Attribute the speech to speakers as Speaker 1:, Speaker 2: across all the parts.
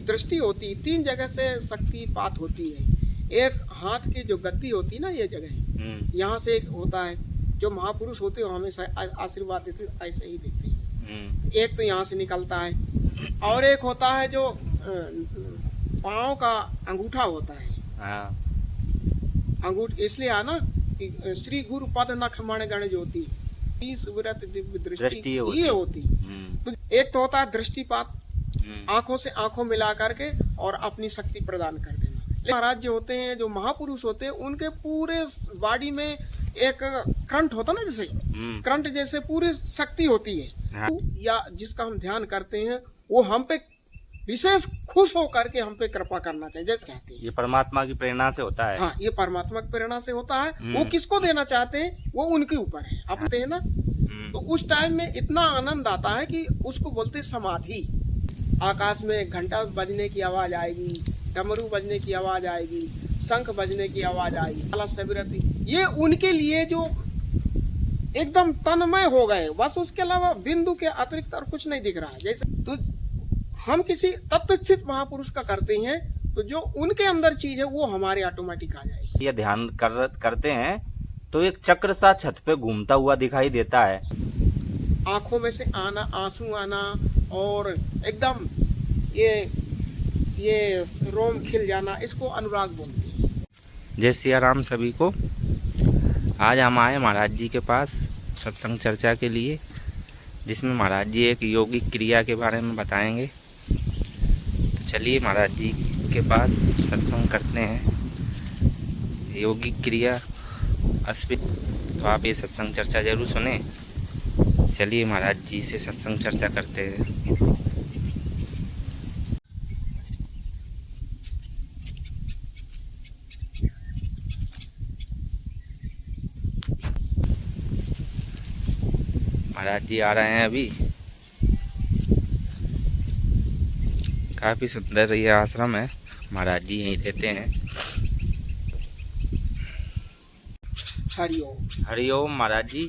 Speaker 1: दृष्टि होती, 3 जगह से शक्तिपात होती है। एक हाथ की जो गति होती ना, ये जगह यहाँ से एक होता है, जो महापुरुष होते हैं हमेशा आशीर्वाद देते ऐसे ही देते हैं। एक तो यहाँ से निकलता है, और एक होता है जो पाँव का अंगूठा होता है। अंगूठ इसलिए आना कि श्री गुरु पद नख मण गण ज्योति, सुव्रत दिव्य दृष्टि ये होती। तो एक तो होता है दृष्टिपात, आंखों से आंखों मिला करके और अपनी शक्ति प्रदान कर देना। महाराज जो होते हैं, जो महापुरुष होते हैं, उनके पूरे बॉडी में एक करंट होता ना, जैसे करंट जैसे पूरी शक्ति होती है। या जिसका हम ध्यान करते हैं वो हम पे विशेष खुश होकर के हम पे कृपा करना चाहिए, जैसे चाहते हैं।
Speaker 2: ये परमात्मा की प्रेरणा से होता है।
Speaker 1: हाँ, ये परमात्मा की प्रेरणा से होता है। वो किसको देना चाहते हैं वो उनके ऊपर है, अपने है ना। तो उस टाइम में इतना आनंद आता है कि उसको बोलते समाधि। आकाश में घंटा बजने की आवाज आएगी, डमरू बजने की आवाज आएगी, शंख बजने की आवाज आएगी, ये उनके लिए जो एकदम तन्मय हो गए, बस उसके अलावा बिंदु के अतिरिक्त और कुछ नहीं दिख रहा है। जैसे तो हम किसी तत्व स्थित महापुरुष का करते हैं तो जो उनके अंदर चीज है वो हमारे ऑटोमेटिक आ जाएगी।
Speaker 2: ये ध्यान करते हैं तो एक चक्र सा छत पे घूमता हुआ दिखाई देता है।
Speaker 1: आंखों में से आना, आंसू आना, और एकदम ये रोम खिल जाना, इसको अनुराग बोलते हैं।
Speaker 2: जय सिया राम सभी को। आज हम आए महाराज जी के पास सत्संग चर्चा के लिए, जिसमें महाराज जी एक योगिक क्रिया के बारे में बताएंगे। तो चलिए महाराज जी के पास सत्संग करते हैं। योगिक क्रिया अस्मित, तो आप ये सत्संग चर्चा जरूर सुने। चलिए महाराज जी से सत्संग चर्चा करते हैं। महाराज जी आ रहे हैं अभी। काफ़ी सुंदर ये आश्रम है, महाराज जी यहीं रहते हैं।
Speaker 1: हरिओम।
Speaker 2: हरिओम। महाराज जी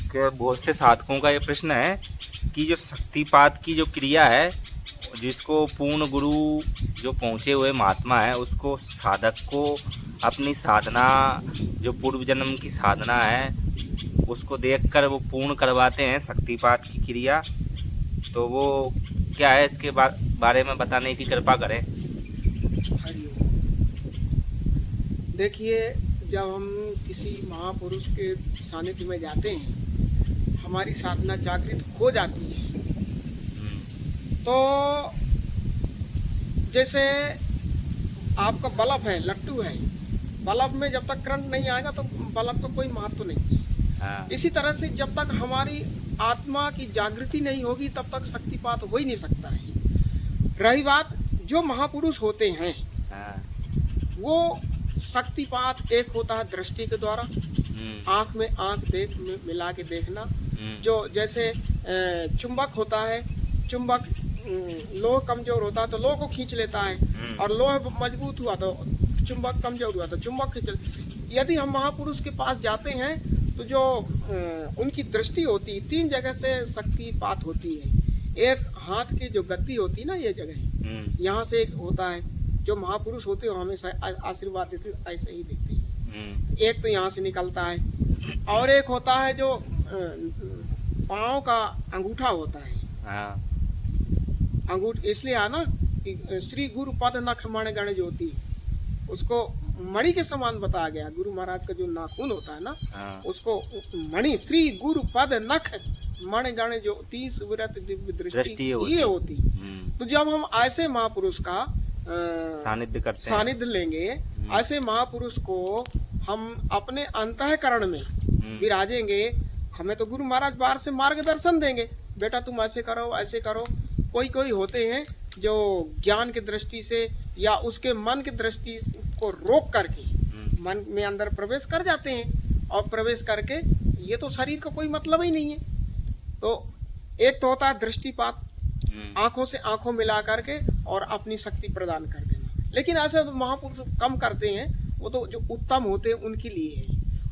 Speaker 2: के बहुत से साधकों का ये प्रश्न है कि जो शक्तिपात की जो क्रिया है, जिसको पूर्ण गुरु जो पहुँचे हुए महात्मा है, उसको साधक को अपनी साधना, जो पूर्व जन्म की साधना है, उसको देखकर वो पूर्ण करवाते हैं शक्तिपात की क्रिया। तो वो क्या है, इसके बारे में बताने की कृपा करें।
Speaker 1: हरिओम। देखिए, जब हम किसी महापुरुष के सानिध्य में जाते हैं, हमारी साधना जागृत हो जाती है। तो जैसे आपका बल्ब है, लट्टू है, बल्ब में जब तक करंट नहीं आएगा तो बल्ब का कोई महत्व नहीं है। इसी तरह से जब तक हमारी आत्मा की जागृति नहीं होगी तब तक शक्तिपात हो ही नहीं सकता है। रही बात जो महापुरुष होते हैं, वो शक्तिपात एक होता है दृष्टि के द्वारा, आंख में आंख मिला के देखना। जो जैसे चुंबक होता है, चुंबक लोह कमजोर होता है तो लोह को खींच लेता है, और लोह मजबूत हुआ तो चुंबक कमजोर हुआ तो चुंबक खींच। यदि हम महापुरुष के पास जाते हैं तो जो उनकी दृष्टि होती, 3 जगह से शक्तिपात होती है। एक हाथ की जो गति होती ना, ये जगह यहाँ से एक होता है, जो महापुरुष होते हैं हमेशा आशीर्वाद देते ऐसे ही देते हैं। एक तो यहाँ से निकलता है, और एक होता है जो पाँव का अंगूठा होता है। अंगूठ इसलिए आना कि श्री गुरु पद नख मण गण ज्योति, उसको मणि के समान बताया गया। गुरु महाराज का जो नाखून होता है ना, उसको मणि, श्री गुरु पद नख मण गण ज्योति, सुव्रत दिव्य दृष्टि ये होती। तो जब हम ऐसे महापुरुष का सानिध्य लेंगे, ऐसे महापुरुष को हम अपने अंतःकरण में विराजेंगे, हमें तो गुरु महाराज बाहर से मार्गदर्शन देंगे, बेटा तुम ऐसे करो ऐसे करो। कोई होते हैं जो ज्ञान की दृष्टि से या उसके मन की दृष्टि को रोक करके मन में अंदर प्रवेश कर जाते हैं, और प्रवेश करके ये तो शरीर का कोई मतलब ही नहीं है। तो एक तो होता है दृष्टिपात, आंखों से आंखों मिला करके और अपनी शक्ति प्रदान कर देना। लेकिन ऐसे तो महापुरुष कम करते हैं, वो तो जो उत्तम होते हैं उनके लिए है।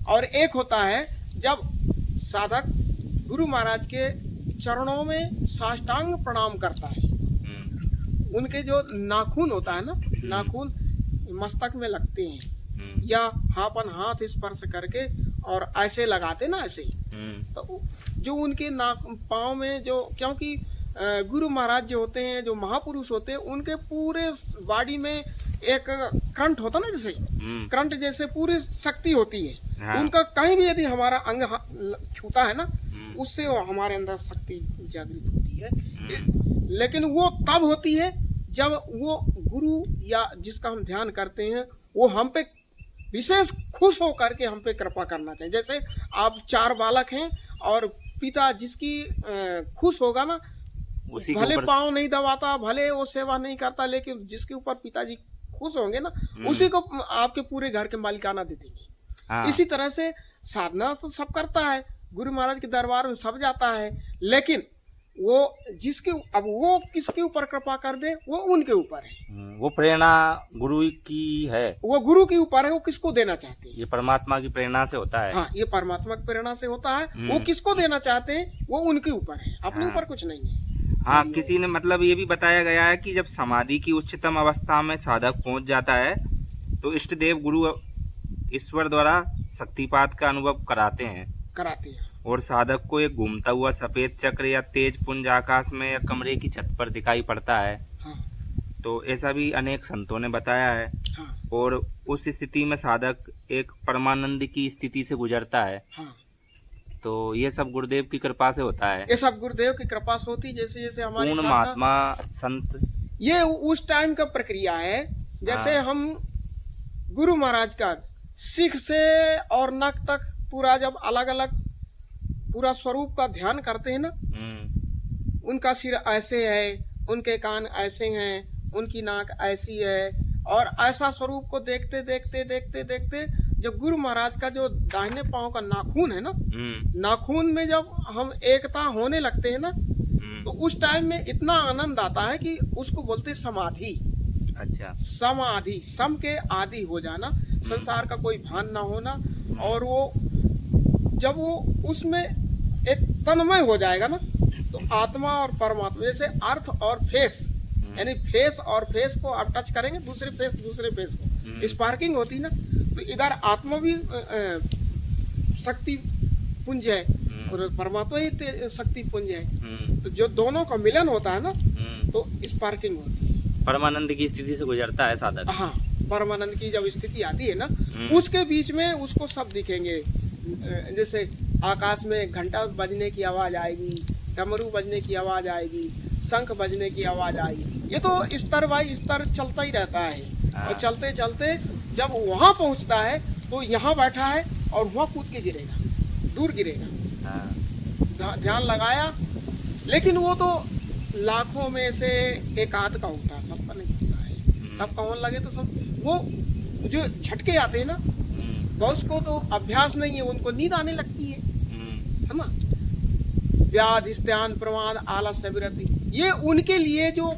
Speaker 1: और एक होता है जब साधक गुरु महाराज के चरणों में साष्टांग प्रणाम करता है, उनके जो नाखून होता है ना, नाखून मस्तक में लगते हैं या अपन हाथ स्पर्श करके और ऐसे लगाते ना, ऐसे तो जो उनके नाक पाँव में जो, क्योंकि गुरु महाराज जो होते हैं, जो महापुरुष होते हैं, उनके पूरे बॉडी में एक करंट होता ना, जैसे करंट जैसे पूरी शक्ति होती है। हाँ। उनका कहीं भी यदि हमारा अंग छूता है ना, उससे वो हमारे अंदर शक्ति जागृत होती है। लेकिन वो तब होती है जब वो गुरु या जिसका हम ध्यान करते हैं वो हम पे विशेष खुश हो करके हम पे कृपा करना चाहिए। जैसे आप 4 बालक हैं और पिता जिसकी खुश होगा ना, भले पाँव नहीं दबाता, भले वो सेवा नहीं करता, लेकिन जिसके ऊपर पिताजी खुश होंगे ना, उसी को आपके पूरे घर के मालिकाना दे देंगे। हाँ। इसी तरह से साधना तो सब करता है, गुरु महाराज के दरबार में सब जाता है, लेकिन वो जिसके, अब वो किसके ऊपर कृपा कर दे वो उनके ऊपर है।
Speaker 2: वो प्रेरणा गुरु की है, वो
Speaker 1: गुरु के ऊपर है, वो किसको देना चाहते हैं।
Speaker 2: ये परमात्मा की प्रेरणा से होता है।
Speaker 1: हाँ, ये परमात्मा की प्रेरणा से होता है। वो किसको देना चाहते हैं वो उनके ऊपर है, अपने ऊपर कुछ नहीं है।
Speaker 2: हाँ, किसी ने मतलब ये भी बताया गया है कि जब समाधि की उच्चतम अवस्था में साधक पहुंच जाता है तो इष्ट देव गुरु ईश्वर द्वारा शक्तिपात का अनुभव कराते हैं और साधक को एक घूमता हुआ सफेद चक्र या तेज पुंज आकाश में या कमरे की छत पर दिखाई पड़ता है। हाँ। तो ऐसा भी अनेक संतों ने बताया है। हाँ। और उस स्थिति में साधक एक परमानंद की स्थिति से गुजरता है। हाँ। तो ये सब गुरुदेव की कृपा से होता है।
Speaker 1: ये सब गुरुदेव की कृपा से होती, जैसे जैसे हमारे
Speaker 2: पूर्ण महात्मा संत, ये
Speaker 1: उस टाइम का प्रक्रिया है। जैसे हम गुरु महाराज का सिख से और नख तक पूरा जब अलग अलग पूरा स्वरूप का ध्यान करते हैं ना, उनका सिर ऐसे है, उनके कान ऐसे हैं, उनकी नाक ऐसी है, और ऐसा स्वरूप को देखते देखते देखते देखते जब गुरु महाराज का जो दाहिने पांव का नाखून है ना, नाखून में जब हम एकता होने लगते हैं ना, तो उस टाइम में इतना आनंद आता है कि उसको बोलते समाधि।
Speaker 2: अच्छा।
Speaker 1: समाधि, सम के आदि हो जाना, संसार का कोई भान ना होना, और वो जब वो उसमें एक तन्मय हो जाएगा ना, तो आत्मा और परमात्मा, जैसे अर्थ और फेस, यानी फेस और फेस को आप टच करेंगे, दूसरे फेस को स्पार्किंग होती ना, तो इधर आत्मा भी शक्ति पुंज है और परमात्मा ही शक्ति पुंज है। तो जो दोनों का मिलन होता है ना, तो स्पार्किंग होती है।
Speaker 2: परमानंद की स्थिति से गुजरता है साधक।
Speaker 1: हाँ, परमानंद की जब स्थिति आती है ना, उसके बीच में उसको सब दिखेंगे। जैसे आकाश में घंटा बजने की आवाज आएगी, डमरू बजने की आवाज आएगी, शंख बजने की आवाज आएगी। ये तो स्तर बाई स्तर चलता ही रहता है। और चलते चलते जब वहां पहुंचता है तो यहाँ बैठा है और वहां कूद के गिरेगा, दूर गिरेगा। ध्यान लगाया, लेकिन वो तो लाखों में से एक आध का होता है, सबका नहीं होता है। सबका होने लगे तो सब वो जो झटके आते हैं ना, बॉस को तो अभ्यास नहीं है, उनको नींद आने लगती है ना। व्याधि, स्त्यान, प्रमाद, आलस्य, विरति, ये उनके लिए जो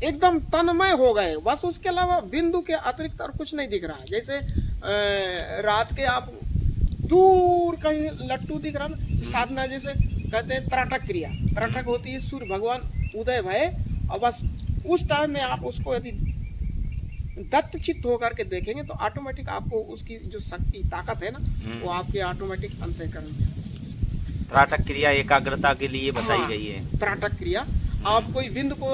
Speaker 1: एकदम तन्मय हो गए, बस उसके अलावा बिंदु के अतिरिक्त और कुछ नहीं दिख रहा है। जैसे रात के आप दूर कहीं लट्टू दिख रहा ना, साधना जैसे कहते हैं त्राटक क्रिया, त्राटक होती है सूर्य भगवान उदय भय, और बस उस टाइम में आप उसको यदि दत्तचित्त होकर के देखेंगे तो ऑटोमेटिक आपको उसकी जो शक्ति ताकत है ना, वो आपके ऑटोमेटिक अंतःकरण में।
Speaker 2: त्राटक क्रिया एकाग्रता के लिए बताई गई है।
Speaker 1: त्राटक क्रिया, आप कोई बिंदु को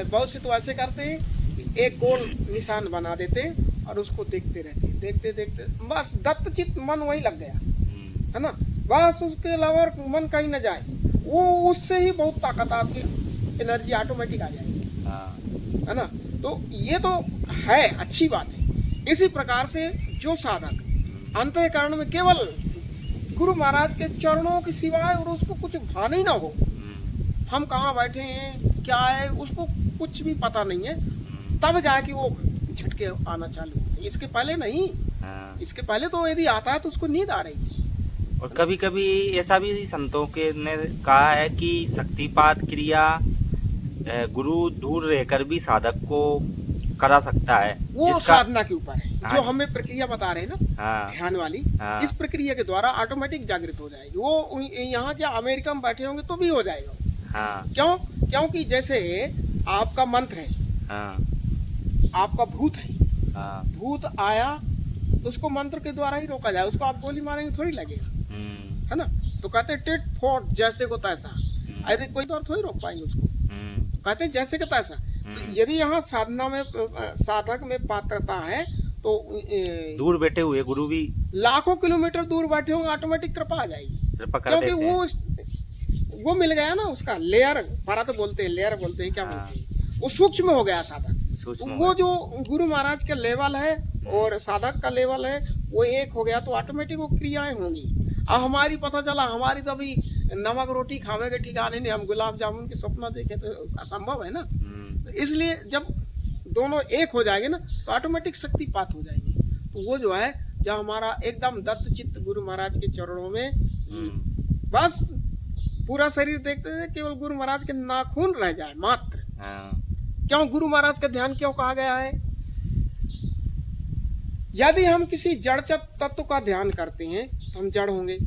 Speaker 1: बहुत से तो ऐसे करते हैं कि एक गोल निशान बना देते हैं और उसको देखते रहते हैं, देखते देखते बस दत्तचित्त मन वहीं लग गया है ना, बस उसके अलावा मन कहीं न जाए, वो उससे ही बहुत ताकत, आपकी एनर्जी ऑटोमेटिक आ जाएगी, है ना। तो ये तो है, अच्छी बात है। इसी प्रकार से जो साधक अंतःकरण में केवल गुरु महाराज के चरणों की सिवाय और उसको कुछ भान ही ना हो, हम कहाँ बैठे हैं, क्या है, उसको कुछ भी पता नहीं है, तब जाके वो झटके आना चालू होते। इसके पहले नहीं। इसके पहले तो यदि आता है तो उसको नींद आ रही है।
Speaker 2: और कभी कभी ऐसा भी संतों के ने कहा है कि शक्तिपात क्रिया गुरु दूर रहकर भी साधक को करा सकता है।
Speaker 1: वो साधना के ऊपर है। जो हमें प्रक्रिया बता रहे हैं ना, ध्यान वाली, इस प्रक्रिया के द्वारा ऑटोमेटिक जागृत हो जाएगी। वो यहाँ क्या अमेरिका में बैठे होंगे तो भी हो जाएगा। क्यों? क्योंकि जैसे आपका मंत्र है,
Speaker 2: हाँ
Speaker 1: आपका भूत है,
Speaker 2: हाँ
Speaker 1: भूत आया तो उसको मंत्र के द्वारा ही रोका जाए, उसको आप गोली मारेंगे थोड़ी लगेगा, है ना। तो कहते हैं टिट फॉट जैसे को तैसा, अरे कोई तो और थोड़ी रोक पाएंगे उसको, कहते हैं जैसे का तैसा। तो यदि यहाँ साधना में साधक में पात्रता है तो
Speaker 2: दूर बैठे हुए गुरु भी
Speaker 1: लाखों किलोमीटर दूर बैठे होंगे, ऑटोमेटिक कृपा आ जाएगी,
Speaker 2: कृपा कर
Speaker 1: क्योंकि
Speaker 2: देते हैं।
Speaker 1: वो मिल गया ना, उसका लेयर पारा तो बोलते हैं, लेयर बोलते हैं, क्या बोलते हैं, वो सूक्ष्म हो गया साधक। तो वो जो गुरु महाराज का लेवल है और साधक का लेवल है वो एक हो गया, तो ऑटोमेटिक वो क्रियाएं होंगी। अब हमारी पता चला, हमारी तो अभी नमक रोटी खावे के ठिकाने नहीं, हम गुलाब जामुन के सपना देखे तो असंभव है ना। तो इसलिए जब दोनों एक हो जाएंगे ना तो ऑटोमेटिक शक्तिपात हो जाएंगे। तो वो जो है जब हमारा एकदम दत्त चित्त गुरु महाराज के चरणों में, बस पूरा शरीर देखते थे, केवल गुरु महाराज के नाखून रह जाए मात्र। क्यों गुरु महाराज का ध्यान क्यों कहा गया है? यदि हम किसी जड़ तत्व का ध्यान करते हैं तो हम जड़ होंगे।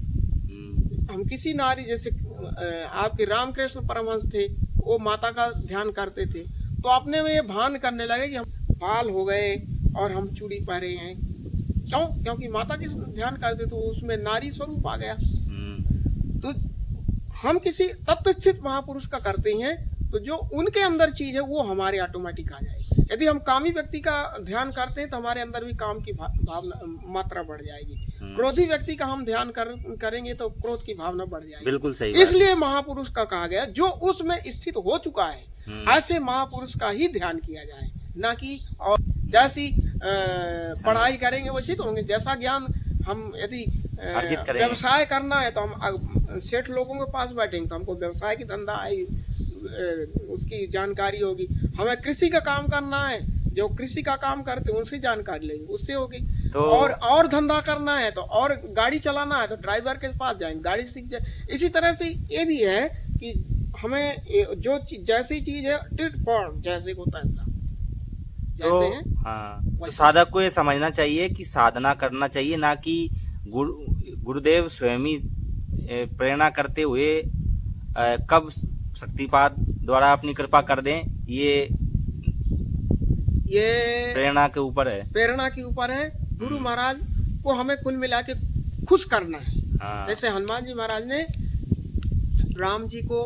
Speaker 1: हम किसी नारी, जैसे आपके रामकृष्ण परमहंस थे, वो माता का ध्यान करते थे, तो अपने में ये भान करने लगे कि हम बाल हो गए और हम चूड़ी पहरे हैं। क्यों? क्योंकि माता की ध्यान करते तो उसमें नारी स्वरूप आ गया। तो हम किसी तत्व स्थित महापुरुष का करते हैं तो जो उनके अंदर चीज है वो हमारे ऑटोमेटिक आ जाएगी। यदि हम कामी व्यक्ति का ध्यान करते हैं तो हमारे अंदर भी काम की भावना मात्रा बढ़ जाएगी। क्रोधी व्यक्ति का हम ध्यान करेंगे तो क्रोध की भावना बढ़ जाएगी।
Speaker 2: बिल्कुल सही।
Speaker 1: इसलिए महापुरुष का कहा गया जो उसमें स्थित हो चुका है, ऐसे महापुरुष का ही ध्यान किया जाए, ना कि और जैसी पढ़ाई करेंगे वैसे तो होंगे। जैसा ज्ञान हम यदि व्यवसाय करना है तो हम सेठ लोगों के पास बैठेंगे तो हमको व्यवसाय की धंधा उसकी जानकारी होगी। हमें कृषि का काम करना है, जो कृषि का काम करते हैं उनसे जानकारी लेंगे, उससे होगी। तो और धंधा करना है तो, और गाड़ी चलाना है तो ड्राइवर के पास जाएंगे, गाड़ी सीख जाए। इसी तरह से ये भी है कि हमें जो जैसी चीज है टिट फॉर जैसे को तैसा जैसे है।
Speaker 2: हाँ, तो साधक को ये समझना चाहिए कि साधना करना चाहिए, ना कि गुरुदेव स्वयं ही प्रेरणा करते हुए कब शक्तिपात द्वारा अपनी कृपा कर दें, ये प्रेरणा के ऊपर है। प्रेरणा के ऊपर है। गुरु महाराज को हमें कुल मिला के खुश करना है। हाँ। जैसे हनुमान जी महाराज ने राम जी को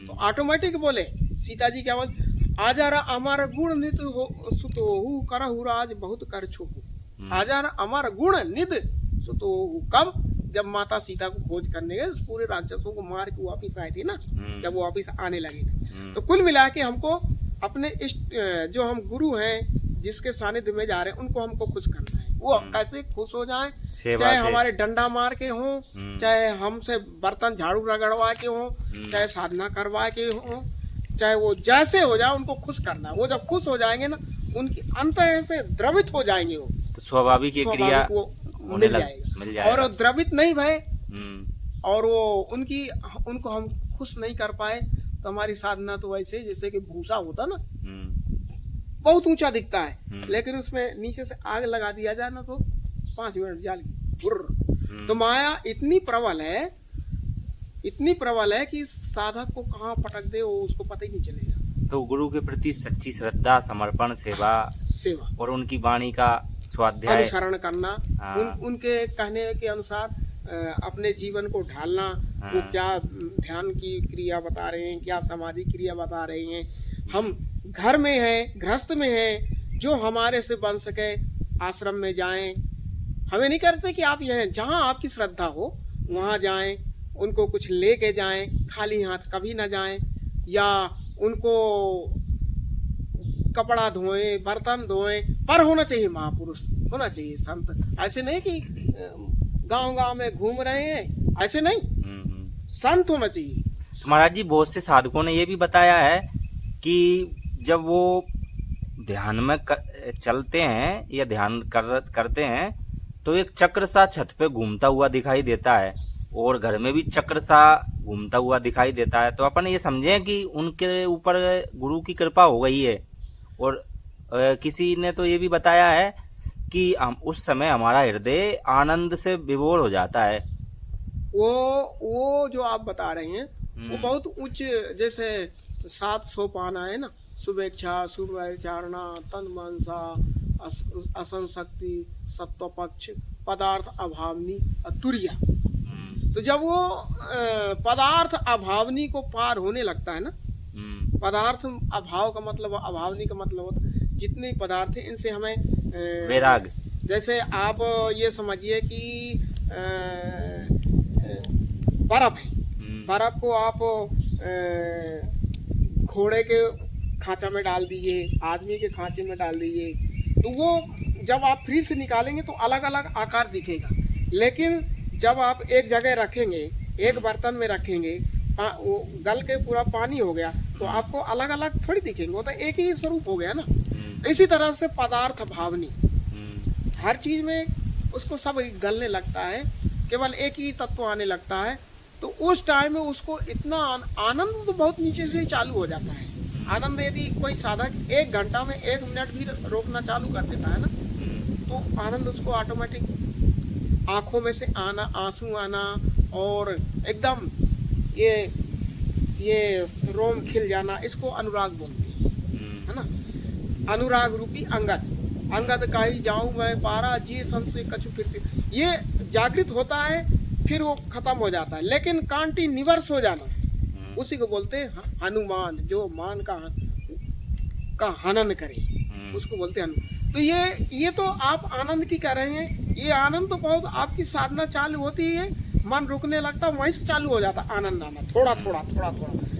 Speaker 2: तो ऑटोमेटिक बोले, सीता जी क्या बोल, आजा अमर गुण नित हो सुतो करहु राज बहुत कर छोकु। आजा अमर गुण नित सुतो, कब? जब माता सीता को खोज करने गए, पूरे राक्षसों को मार के वापिस आए थे ना, जब वो वापिस आने लगे थे। तो कुल मिला के हमको अपने इष्ट जो हम गुरु हैं जिसके सानिध्य में जा रहे हैं उनको हमको खुश करना है। वो कैसे खुश हो जाएं, चाहे हमारे डंडा मार के हों, चाहे हमसे बर्तन झाड़ू रगड़वा के हों, चाहे साधना करवा के हों, चाहे वो जैसे हो जाए उनको खुश करना है। वो जब खुश हो जाएंगे ना उनकी अंतः से द्रवित हो जाएंगे, वो तो स्वाभाविक क्रिया
Speaker 1: मिल जाएगा। और द्रवित नहीं भय और वो उनको हम खुश नहीं कर पाए तो हमारी साधना तो वैसे जैसे कि भूसा होता ना, बहुत ऊंचा दिखता है, लेकिन उसमें नीचे से आग लगा दिया जाए ना तो 5 मिनट जल गई। तो माया इतनी प्रबल है कि साधक को कहाँ पटक दे वो उसको पता ही नहीं चलेगा।
Speaker 2: तो गुरु के प्रति सच्ची श्रद्धा, समर्पण, सेवा और उनकी वाणी का स्वाध्याय,
Speaker 1: अनुसरण करना, उनके कहने के अनुसार अपने जीवन को ढालना। वो क्या ध्यान की क्रिया बता रहे हैं, क्या समाधि क्रिया बता रहे हैं। हम घर में हैं, गृहस्थ में हैं, जो हमारे से बन सके आश्रम में जाएं। हमें नहीं कहते कि आप यहाँ जहाँ आपकी श्रद्धा हो वहाँ जाएं, उनको कुछ लेके जाएं, खाली हाथ कभी ना जाएं, या उनको कपड़ा धोएं, बर्तन धोएं, पर होना चाहिए महापुरुष, होना चाहिए संत। ऐसे नहीं कि गांव में घूम रहे हैं, ऐसे नहीं, संत होना चाहिए।
Speaker 2: महाराज जी, बहुत से साधकों ने ये भी बताया है कि जब वो ध्यान में चलते हैं या ध्यान करते हैं तो एक चक्र सा छत पे घूमता हुआ दिखाई देता है और घर में भी चक्र सा घूमता हुआ दिखाई देता है। तो अपन ये समझें कि उनके ऊपर गुरु की कृपा हो गई है। और किसी ने तो ये भी बताया है कि हम उस समय हमारा हृदय आनंद से विभोर हो जाता है।
Speaker 1: वो जो आप बता रहे हैं वो बहुत उच्च, जैसे 7 सोपान है ना, शुभेच्छा, शुभचारणा, तन मनसा, असंशक्ति, सत्व पक्ष, पदार्थ अभावनी, तुरिया। तो जब वो पदार्थ अभावनी को पार होने लगता है ना, पदार्थ अभाव का मतलब, अभावनी का मतलब होता है जितने पदार्थ हैं इनसे हमें
Speaker 2: वैराग।
Speaker 1: जैसे आप ये समझिए कि बर्फ है, बर्फ को आप घोड़े के खांचा में डाल दीजिए, आदमी के खांचे में डाल दीजिए, तो वो जब आप फ्रिज से निकालेंगे तो अलग अलग आकार दिखेगा। लेकिन जब आप एक जगह रखेंगे, एक बर्तन में रखेंगे, वो गल के पूरा पानी हो गया तो आपको अलग अलग थोड़ी दिखेंगे, वो तो एक ही स्वरूप हो गया ना। इसी तरह से पदार्थ भावनी, हर चीज में उसको सब गलने लगता है, केवल एक ही तत्व आने लगता है। तो उस टाइम में उसको इतना आनंद तो बहुत नीचे से ही चालू हो जाता है। आनंद यदि कोई साधक 1 घंटा में 1 मिनट भी रोकना चालू कर देता है ना, तो आनंद उसको ऑटोमेटिक आंखों में से आना, आंसू आना, और एकदम ये रोम खिल जाना, इसको अनुराग बोलते हैं, है ना। अनुराग रूपी अंगद का ही जाऊं मैं पारा, जी संशय कछु फिरते, ये जागृत होता है फिर वो खत्म हो जाता है। लेकिन कांटी निवर्स हो जाना, उसी को बोलते हैं हनुमान, जो मान का हनन करे, उसको बोलते हैं। तो ये तो आप आनंद की कह रहे हैं, ये आनंद तो बहुत आपकी साधना चालू होती है, मन रुकने लगता, वहीं से चालू हो जाता आनंद आना, थोड़ा थोड़ा।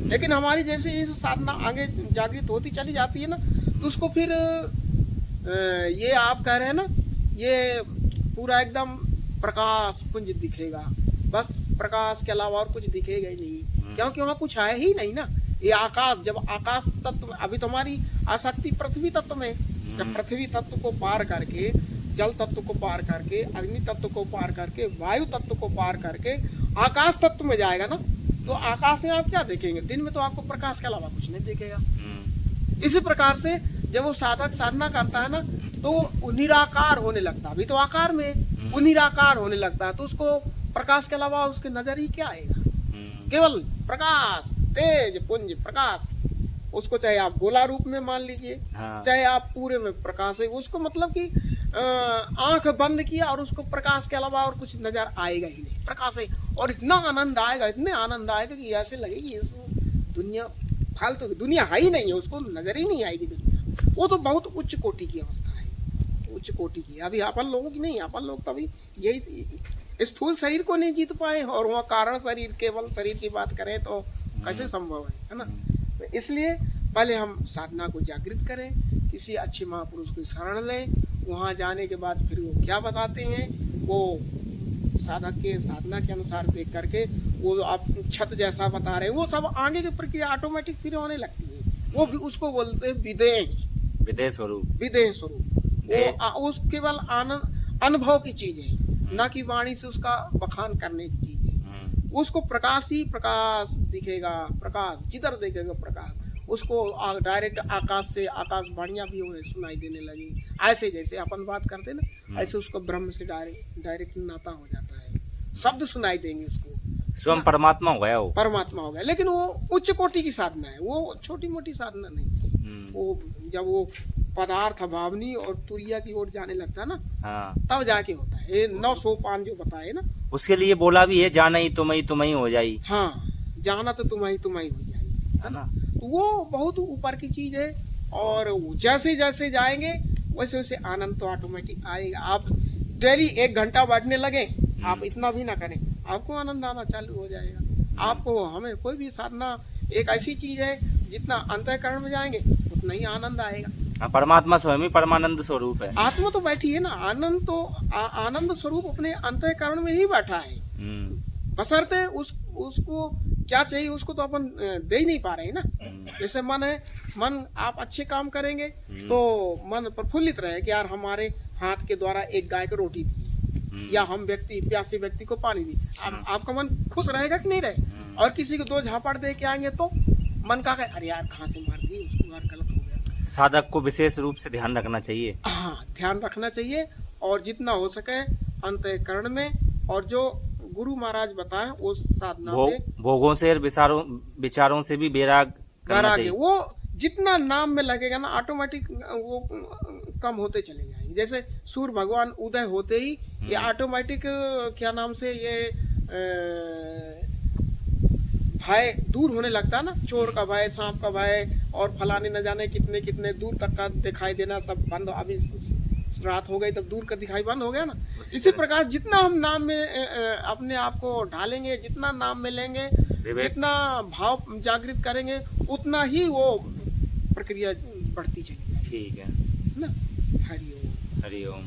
Speaker 1: लेकिन हमारी जैसे इस साधना आगे जागृत होती चली जाती है ना, तो उसको फिर ये आप कह रहे हैं ना, ये पूरा एकदम प्रकाश पुंज दिखेगा, बस प्रकाश के अलावा और कुछ दिखेगा ही नहीं, क्योंकि वहाँ कुछ है ही नहीं ना। ये आकाश, जब आकाश तत्व, अभी तो हमारी आसक्ति पृथ्वी तत्व में, जब पृथ्वी तत्व को पार करके, जल तत्व को पार करके, अग्नि तत्व को पार करके, वायु तत्व को पार करके आकाश तत्व में जाएगा ना, तो आकाश में आप क्या देखेंगे? दिन में तो आपको प्रकाश के अलावा कुछ नहीं दिखेगा। इसी प्रकार से जब वो साधक साधना करता है ना, तो वो निराकार होने लगता है। अभी तो आकार में, वो निराकार होने लगता है, तो उसको प्रकाश के अलावा उसके नजर ही क्या आएगा? केवल प्रकाश, तेज पुंज प्रकाश। उसको चाहे आप गोला रूप में मान लीजिए, चाहे आप पूरे में प्रकाश है, उसको मतलब कि आंख बंद किया और उसको प्रकाश के अलावा और कुछ नजर आएगा ही नहीं, प्रकाश है। और इतना आनंद आएगा, इतने आनंद आएगा कि ऐसे लगेगी इस दुनिया फालतू की दुनिया है ही नहीं है, उसको नजर ही नहीं आएगी दुनिया। वो तो बहुत उच्च कोटि की अवस्था है, उच्च कोटि की। अभी अपन लोगों की नहीं, अपन लोग तो अभी यही स्थूल शरीर को नहीं जीत पाए, और वहाँ कारण शरीर, केवल शरीर की बात करें तो कैसे संभव है ना। तो इसलिए पहले हम साधना को जागृत करें, किसी अच्छे महापुरुष को शरण लें, वहाँ जाने के बाद फिर वो क्या बताते हैं, वो साधक के साधना के अनुसार देख करके वो आप छत जैसा बता रहे हैं, वो सब आगे की प्रक्रिया ऑटोमेटिक फिर होने लगती है। वो भी उसको बोलते हैं विदेह स्वरूप। वो उस केवल आनंद अनुभव की चीज है, ना कि वाणी से उसका बखान करने की चीज है। उसको प्रकाश ही प्रकाश दिखेगा, प्रकाश जिधर देखेगा प्रकाश। उसको डायरेक्ट आकाश से आकाशवाणियां भी सुनाई देने लगी, ऐसे जैसे अपन बात करते ना, ऐसे उसको ब्रह्म से डायरेक्ट नाता हो जाता है, शब्द सुनाई देंगे उसको,
Speaker 2: स्वयं परमात्मा हो गया, वो
Speaker 1: परमात्मा हो गया। लेकिन वो उच्च कोटि की साधना है, वो छोटी मोटी साधना नहीं। वो जब वो पदार्थ भावनी और तुरिया की ओर जाने लगता है ना, तब जाके होता है। ये 9 सोपान जो बताए ना,
Speaker 2: उसके लिए बोला भी है, जाना ही तुम ही हो जाई।
Speaker 1: हाँ, जाना तो तुम ही हो जाई, है ना। तो वो बहुत ऊपर की चीज है, और जैसे जैसे जाएंगे वैसे वैसे आनंद तो ऑटोमेटिक आएगा। आप डेली 1 घंटा बैठने लगे, आप इतना भी ना करें, आपको आनंद आना चालू हो जाएगा। आपको, हमें कोई भी साधना एक ऐसी चीज है, जितना अंतःकरण में जाएंगे उतना ही आनंद आएगा।
Speaker 2: परमात्मा स्वयं ही परमानंद स्वरूप है।
Speaker 1: आत्मा तो बैठी है ना, आनंद तो आनंद स्वरूप अपने अंतःकरण में ही बैठा है। बशर्ते उसको क्या चाहिए, उसको तो अपन दे ही नहीं पा रहे ना। जैसे मन है, मन आप अच्छे काम करेंगे तो मन प्रफुल्लित रहे कि यार हमारे हाथ के द्वारा एक गाय को रोटी दी, या हम प्यासे व्यक्ति को पानी दी, आपका मन खुश रहेगा कि नहीं रहे। और किसी को 2 झापड़ दे के आएंगे तो मन का अरे यार कहाँ से मार दी उसको, यार गलत हो गया।
Speaker 2: साधक को विशेष रूप से ध्यान रखना चाहिए।
Speaker 1: हाँ, ध्यान रखना चाहिए, और जितना हो सके अंतःकरण में, और जो गुरु महाराज बताएं उस साधना पे,
Speaker 2: भोगों से और विचारों से भी वैराग्य,
Speaker 1: वो जितना नाम में लगेगा ना ऑटोमेटिक वो कम होते चले जाएंगे। जैसे सूर्य भगवान उदय होते ही ये ऑटोमेटिक क्या नाम से ये भय दूर होने लगता है ना, चोर का भय, सांप का भय और फलाने न जाने कितने कितने दूर तक का दिखाई देना सब बंद। अभी रात हो गई तब दूर का दिखाई बंद हो गया ना। इसी प्रकार जितना हम नाम में अपने आप को ढालेंगे, जितना नाम में लेंगे, जितना भाव जागृत करेंगे, उतना ही वो प्रक्रिया बढ़ती चलेगी।
Speaker 2: ठीक है
Speaker 1: ना। हरि ओम।
Speaker 2: हरि ओम।